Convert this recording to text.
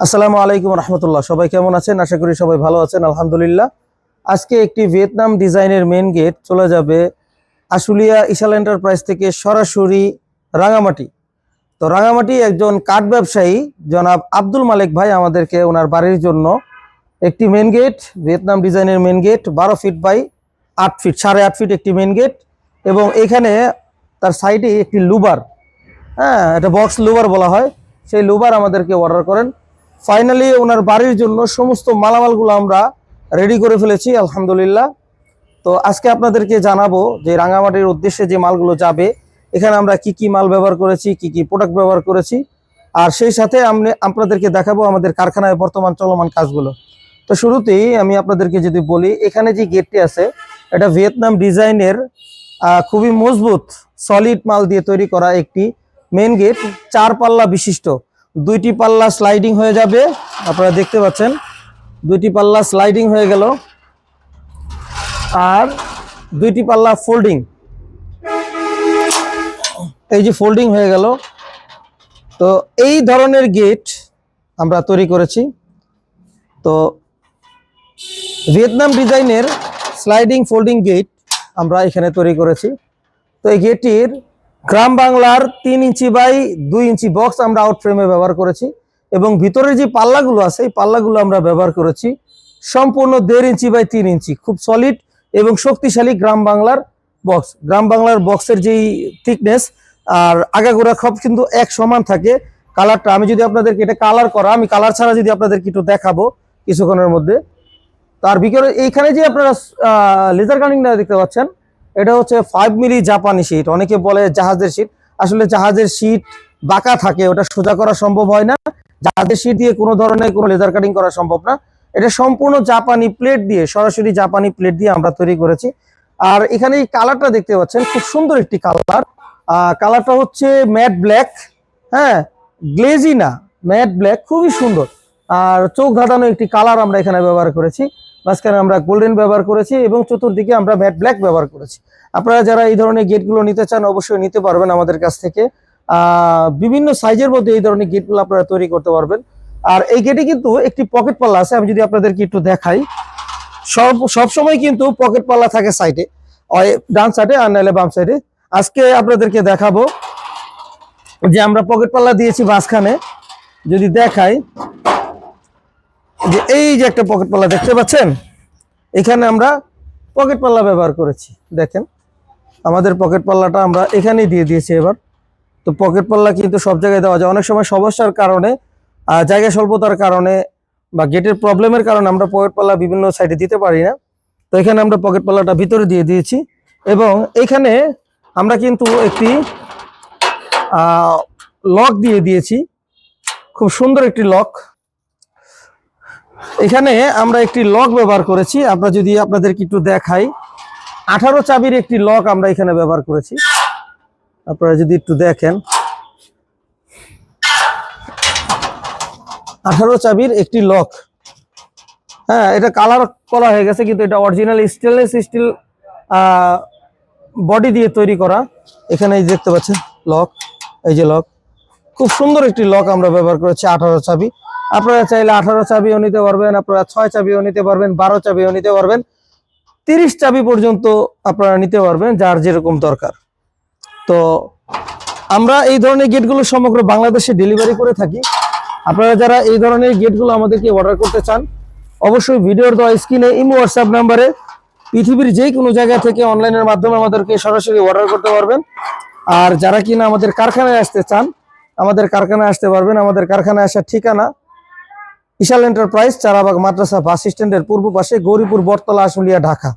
আসসালামু আলাইকুম রহমতুল্লাহ। সবাই কেমন আছেন? আশা করি সবাই ভালো আছেন, আলহামদুলিল্লাহ। আজকে একটি ভিয়েতনাম ডিজাইনের মেন গেট চলে যাবে আশুলিয়া ইশাল এন্টারপ্রাইজ থেকে সরাসরি রাঙামাটি। তো রাঙামাটি একজন কাঠ ব্যবসায়ী জনাব আব্দুল মালিক ভাই আমাদেরকে ওনার বাড়ির জন্য একটি মেন গেট, ভিয়েতনাম ডিজাইনের main gate 12 feet by 8 feet, 8.5 feet একটি মেন গেট, এবং এখানে তার সাইডে একটি লুবার, এটা বক্স লুবার বলা হয়, সেই লুবার আমাদেরকে অর্ডার করেন। ফাইনালি ওনার বাড়ির জন্য সমস্ত মালামালগুলো আমরা রেডি করে ফেলেছি, আলহামদুলিল্লাহ। তো আজকে আপনাদেরকে জানাবো যে রাঙামাটির উদ্দেশ্যে যে মালগুলো যাবে, এখানে আমরা কি কি মাল ব্যবহার করেছি, কি কি প্রোডাক্ট ব্যবহার করেছি, আর সেই সাথে আপনাদেরকে দেখাবো আমাদের কারখানায় বর্তমান চলমান কাজগুলো। তো শুরুতেই আমি আপনাদেরকে যদি বলি, এখানে যে গেটটি আছে এটা ভিয়েতনাম ডিজাইনের খুবই মজবুত সলিড মাল দিয়ে তৈরি করা একটি মেন গেট, 4 পাল্লা বিশিষ্ট। 2টি পাল্লা স্লাইডিং হয়ে যাবে, আপনারা দেখতে পাচ্ছেন 2টি পাল্লা স্লাইডিং হয়ে গেল, আর 2টি পাল্লা ফোল্ডিং, এই যে ফোল্ডিং হয়ে গেল। তো এই ধরনের গেট আমরা তৈরি করেছি। তো ভিয়েতনাম ডিজাইনের স্লাইডিং ফোল্ডিং গেট আমরা এখানে তৈরি করেছি। তো এই গেটটির গ্রাম বাংলার 3 ইঞ্চি বাই 2 ইঞ্চি বক্স আমরা আউট ফ্রেমে ব্যবহার করেছি, এবং ভিতরের যে পাল্লাগুলো আছে এই পাল্লাগুলো আমরা ব্যবহার করেছি সম্পূর্ণ 1.5 ইঞ্চি বাই 3 ইঞ্চি, খুব সলিড এবং শক্তিশালী গ্রাম বাংলার বক্স। গ্রাম বাংলার বক্সের যেই থিকনেস আর আগাগোড়া সব কিন্তু এক সমান থাকে। কালারটা আমি যদি আপনাদেরকে, এটা কালার করা, আমি কালার ছাড়া যদি আপনাদেরকে একটু দেখাবো কিছুক্ষণের মধ্যে। তার ভিতরে এইখানে যে আপনারা লেজার কাটিংটা দেখতে পাচ্ছেন, এটা হচ্ছে 5 মিলি জাপানি শীট। অনেকে বলে জাহাজের শীট, আসলে জাহাজের শীট বাঁকা থাকে, ওটা সোজা করা সম্ভব হয় না। জাহাজের শীট দিয়ে কোনো ধরনের কোনো লেজার কাটিং করা সম্ভব না। এটা সম্পূর্ণ জাপানি প্লেট দিয়ে, সরাসরি জাপানি প্লেট দিয়ে আমরা তৈরি করেছি। আর এখানে এই কালারটা দেখতে পাচ্ছেন, খুব সুন্দর একটি কালার। কালারটা হচ্ছে ম্যাট ব্ল্যাক, গ্লেজি না, ম্যাট ব্ল্যাক, খুবই সুন্দর। আর চোখ ধাঁধানো একটি কালার আমরা এখানে ব্যবহার করেছি। মাঝখানে আমরা গোল্ডেন ব্যবহার করেছি এবং চতুর্দিকে আমরা ম্যাট ব্ল্যাক ব্যবহার করেছি। আপনারা যারা এই ধরনের গেটগুলো নিতে চান অবশ্যই নিতে পারবেন আমাদের কাছ থেকে। বিভিন্ন সাইজের মধ্যে এই ধরনের গেটগুলো আপনারা তৈরি করতে পারবেন। আর এই গেটে কিন্তু একটি পকেট পাল্লা আছে, আমি যদি আপনাদেরকে একটু দেখাই। সব সময় কিন্তু পকেট পাল্লা থাকে সাইডে, ডান সাইডে আর নাহলে বাম সাইডে। আজকে আপনাদেরকে দেখাবো যে আমরা পকেট পাল্লা দিয়েছি মাঝখানে। যদি দেখাই যে এই যে একটা পকেট পাল্লা দেখতে পাচ্ছেন, এখানে আমরা পকেট পাল্লা ব্যবহার করেছি। দেখেন আমাদের পকেট পাল্লাটা আমরা এখানেই দিয়ে দিয়েছি এবার। তো পকেট পাল্লা কিন্তু সব জায়গায় দেওয়া যায়, অনেক সময় সমস্যার কারণে, জায়গা স্বল্পতার কারণে বা গেটের প্রবলেমের কারণে আমরা পকেট পাল্লা বিভিন্ন সাইডে দিতে পারি না। তো এখানে আমরা পকেট পাল্লাটা ভিতরে দিয়ে দিয়েছি, এবং এখানে আমরা কিন্তু একটি লক দিয়ে দিয়েছি, খুব সুন্দর একটি লক। এখানে আমরা একটি লক ব্যবহার করেছি, আমরা যদি আপনাদেরকে একটু দেখাই, 18 চাবির একটি লক আমরা এখানে ব্যবহার করেছি। আপনারা যদি একটু দেখেন, 18 চাবির একটি লক। এটা কালার করা হয়ে গেছে, কিন্তু এটা অরিজিনাল স্টেনলেস স্টিল বডি দিয়ে তৈরি করা। এখানে এই দেখতে পাচ্ছেন লক, এই যে লক, খুব সুন্দর একটি লক আমরা ব্যবহার করেছি। 18 চাবি, আপনারা চাইলে 18 চাবিও নিতে পারবেন, আপনারা 6 চাবিও নিতে পারবেন, 12 চাবিও নিতে পারবেন, 30 চাবি পর্যন্ত আপনারা নিতে পারবেন, যার যেরকম দরকার। তো আমরা এই ধরনের গেটগুলো সমগ্র বাংলাদেশে ডেলিভারি করে থাকি। আপনারা যারা এই ধরনের গেটগুলো আমাদেরকে অর্ডার করতে চান, অবশ্যই ভিডিওর দেওয়া স্ক্রিনে ইমো হোয়াটসঅ্যাপ নাম্বারে পৃথিবীর যে কোনো জায়গা থেকে অনলাইনের মাধ্যমে আমাদেরকে সরাসরি অর্ডার করতে পারবেন। আর যারা কিনা আমাদের কারখানায় আসতে চান, আমাদের কারখানায় আসতে পারবেন। আমাদের কারখানায় আসার ঠিকানা ইশাল এন্টারপ্রাইজ, চারাবাগ মাদ্রাসা বাস স্ট্যান্ডের পূর্ব পাশে, গৌরীপুর, বটতলা, আশুলিয়া, ঢাকা।